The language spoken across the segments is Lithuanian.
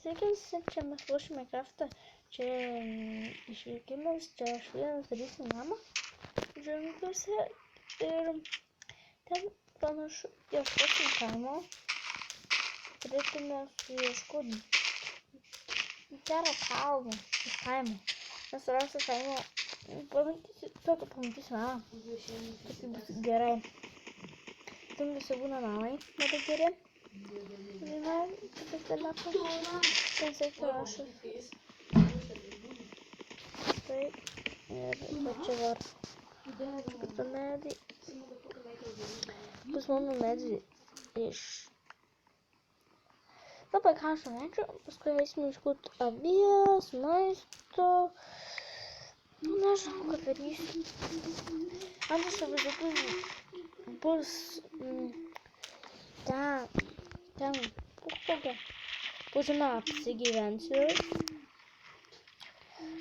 Sveiki visi, čia mes lošime Minecraftą, čia išvykimas, čia aš vienas darysiu namą džiungliuose ir ten panašu ieškosim kaimo, turėtume suieškoti gerą kalną iš kaimo, nes rasiu kaimo, pamatysiu namą, tai bus gerai, džiungliuose būna namai, labai geri. Viena, kitas telefonas, tiesiog rašas. Taip, ir va čia var. Čia kitą medį. Bus mano medį iš labai karšto medžio. Paskui eisime iškurt avies, maisto. Nežinau, ką darysiu. Antras vaizduoklys bus ten kokia pusėme apsigyvensiu.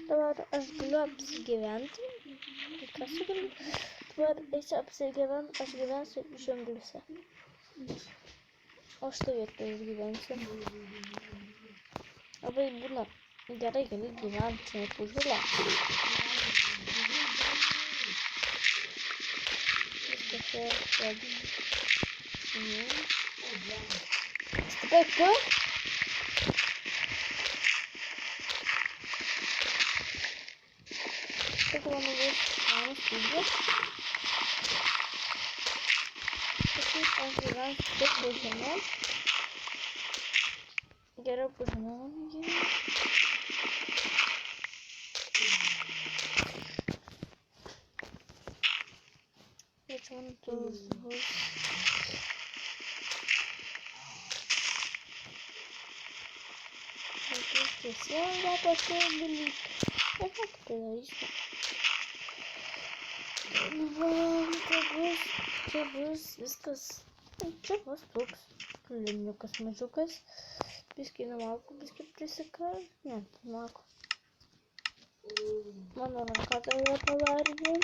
Dabar aš galiu apsigyventi. Kas galiu? Dabar eisiu apsigyventi, aš gyvensiu džiungliuose. O štai vietoje aš gyvensiu. Labai būna gerai gali gyventi čia nepužulę. Viskas yra Stepektu. Tai mano bus mano studijas. Paskui aš gyvensiu tik po žeme. Geriau po žeme mano gyventi. Ir čia man tos bus. Tiesiogiai pasidaryti. Ir ką tai darysiu? Čia bus viskas. Čia bus toks liniukas mažiukas. Biskį namalku, biskį prisikar. Ne, namalku. Mano ranka tai yra pavargė.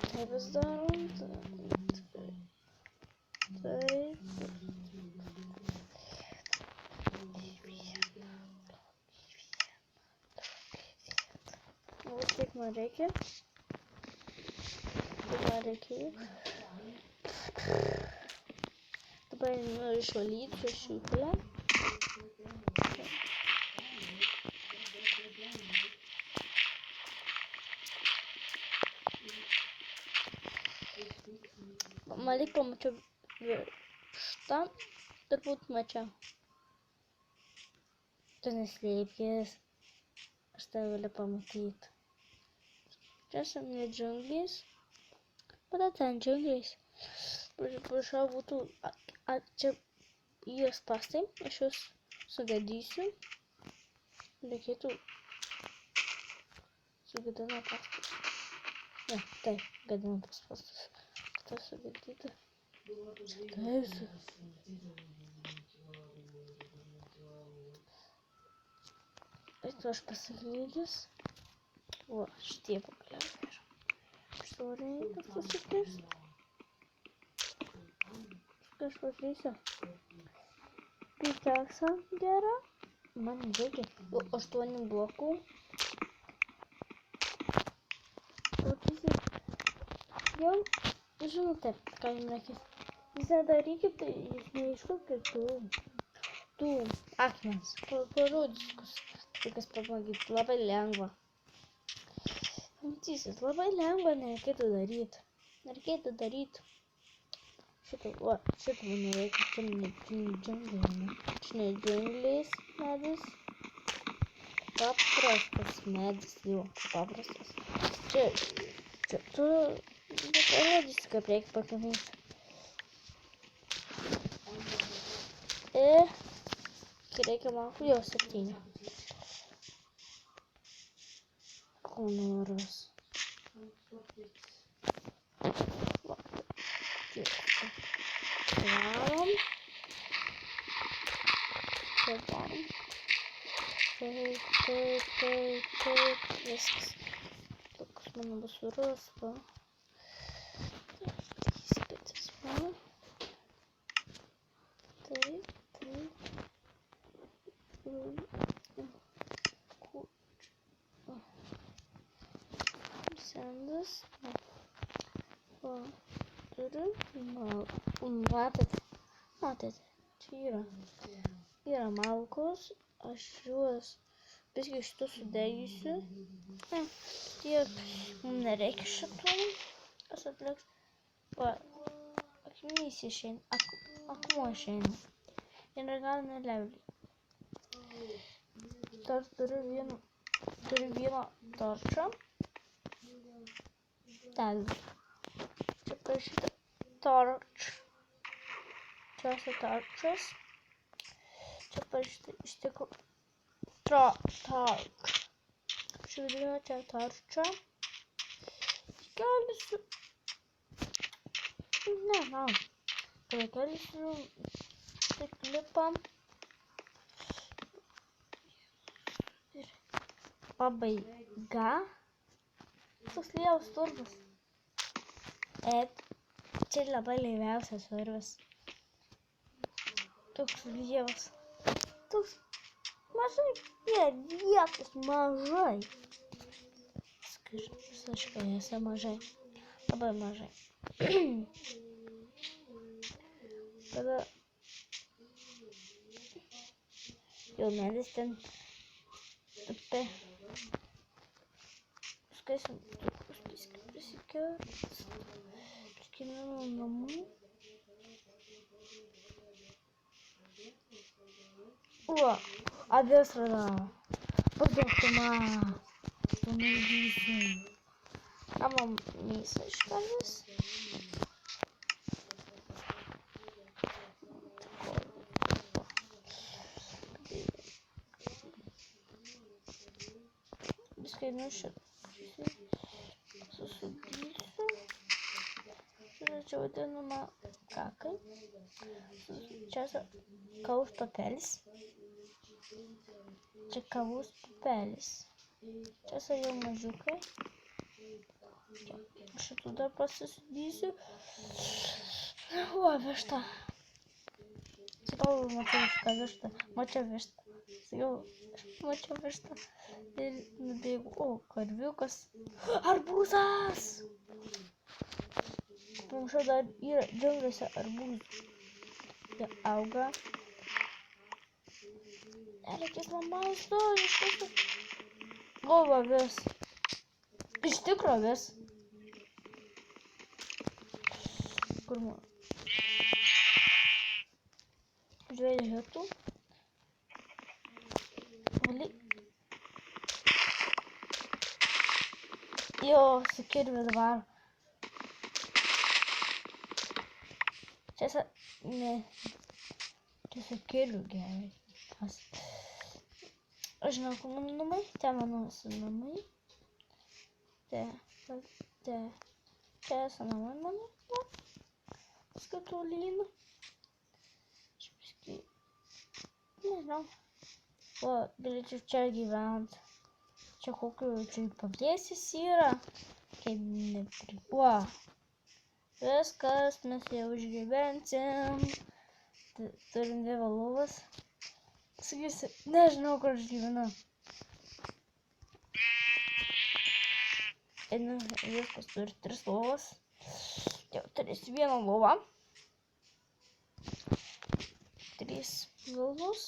Tai vis darom. Taip. Kiek man reikia. Dabar noriu išvalyti šią šiuklę. Malik pamačiau šitą, turbūt mačiau. Tu neslėpkis, aš tave galiu pamatyti. Čia esam ne džiunglės, bet ten džiunglės. Prašau būtų, čia jos pastai, aš juos sugadysiu. Reikėtų sugadina pastus. Ne, taip, gadina pastus. Kita sugadyta. Taip. Это aš pasiklydęs. O, šitie pagaliau yra. Što reikia susikirsti? Kažkas reikia. Pikeksą gerą. Man reikia 8 blokų. Jau, žinote, ką jums reikia. Jūs nedarykite, jūs neiškokite tų akmens. Parodysiu, kas pamagyti. Labai lengva. Matysit, labai lengva nereikėtų daryti. Šitą man nereikia. Čia ne džiunglės medis. Paprastas medis, jo, paprastas. Čia, tu parodysi, kaip reikia pakaminti. Reikia man jo 7. Ko noras. Varom. Taip. Viskas. Toks mano bus surus, va. Taip. turiu, matėte, čia yra malkos, aš juos visgi šitų sudegysiu, tiek, mums nereikia šitų, kas atliks, va, akmenys išeina, akmuo išeina, ir galime levelį. Dar turiu vieną torčą. Degvietę. Čia parašyta torch. Čia torches. Čia parašyta iš tikrųjų torch. Žiūrėjau čia torčą. Kelsiu. Nežinau. Kelsiu. Tai klipam. Pabaiga. Toks lievas turgus. Čia labai laiviausias urvas. Toks lievas. Toks mažai. Vietos mažai. Visiškai esi mažai. Labai mažai. Tada jau medis ten tupi. Skaisim prisikėlęs. Prisikėlėm namų. Avies radau. Paduok man. Pamatysim. Kamam mėsą iškalvis. Viskai nušit. Susudysiu. Čia vadinama kakai. Čia kavos papelis. Čia kavos papelis. Čia jau mažiukai. Šitų dar pasisudysiu. Višta. Sakau, mačiau vištą. Mačiau vištą. Ir nubėgu. Karviukas. Arbūzas! Anksčiau dar yra džiunglėse arbūzų. Jie auga. Nereikės man maisto, iš tiesų. Avis. Iš tikro avis. Kur man? Žvėrė žėtų. Jo, su kirviu dabar. Čia su kirviu gerai. Aš žinau, kur mano namai. Ten mano namai. Čia esu namai mano. Paskui tolyn. Aš paskui. Nežinau. Galėčiau čia gyventi. Čia kokiu čia pavėsis yra. Kaip viskas, mes jau išgyvensim. Turim dvi lovas. Sakysi, nežinau, kur aš gyvenu. Einu, viskas turi 3 lovas. Jau turėsiu vieną lovą. 3 vilnus.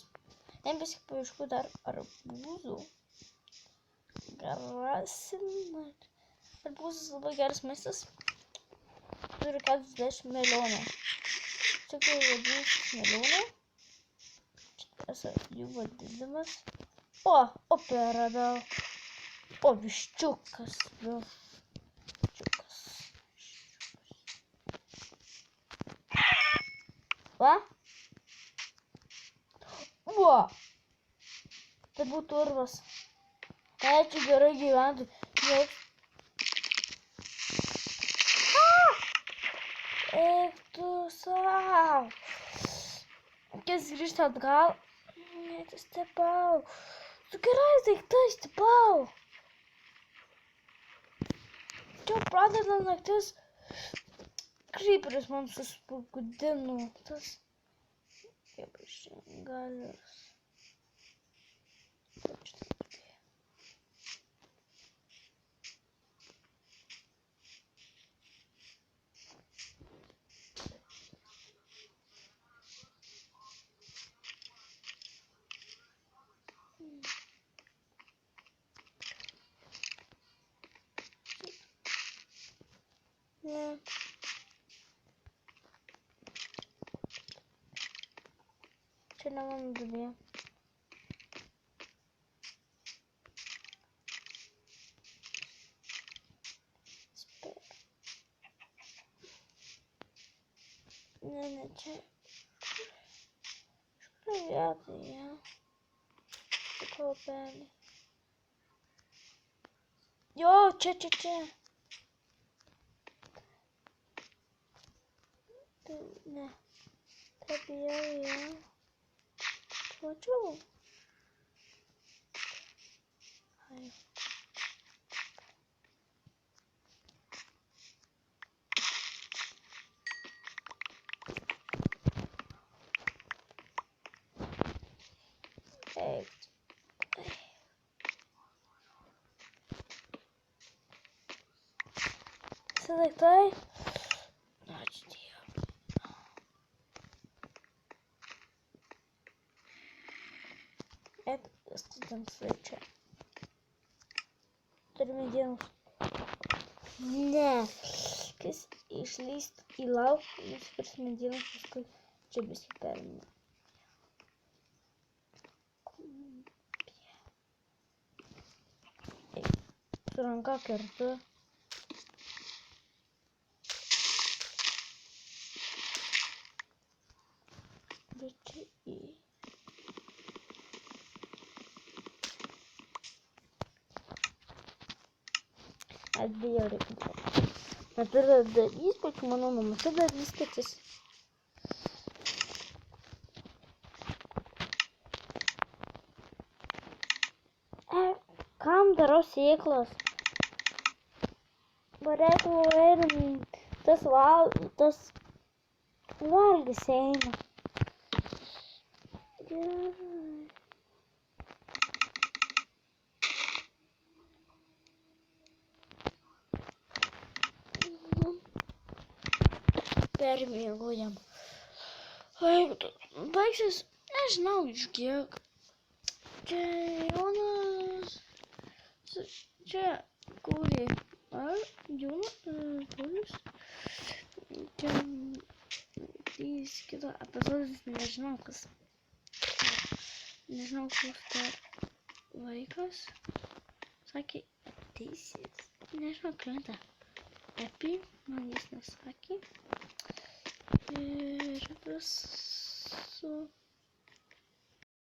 Vis tik paieškau dar arbūzų. Rasim. Arbūzas labai geras maistas. Turiu 40 melionų. Čia kai arbūzas melionų. Čia esu jų vadinamas. Radau. Viščiukas. Tai būtų urvas. Tai čia gerai gyventi. Eik tu sau. Kas grįžti atgal? Stebau. Su gerais daiktais stebau. Čia pradeda naktis. Kryperis man suspugdino. Tas. Kaip galis. čia ne mano duobė. Ne, čia. Škoda vietoje. Kaupelį. Jo, čia. Ne. Taip jau. Mačiau. Ai. Eik. Visi daiktai. Ačiū Dievui. Eik, studentai čia. Turime dienos. Ne. Kas išlyst į lauką, nusipirksime dienos, paskui čia visi perėmė. Su ranka kertu. Bet čia į. Atbijau reikia. Neturiu darys, pačiu mano namuose darys kitis. Kam darau sėklas? Varėtų einam, tas valgys eina. Gerai. Permiegojam. Baigsis, nežinau iš kiek. Čia Jonas. Čia guli. Ar Jonas? Čia jis kito epizodas, nežinau kas. Nežinau koks dar vaikas. Sakė, ateisės. Nežinau klientą. Epi, man jis nesakė. Ir visu.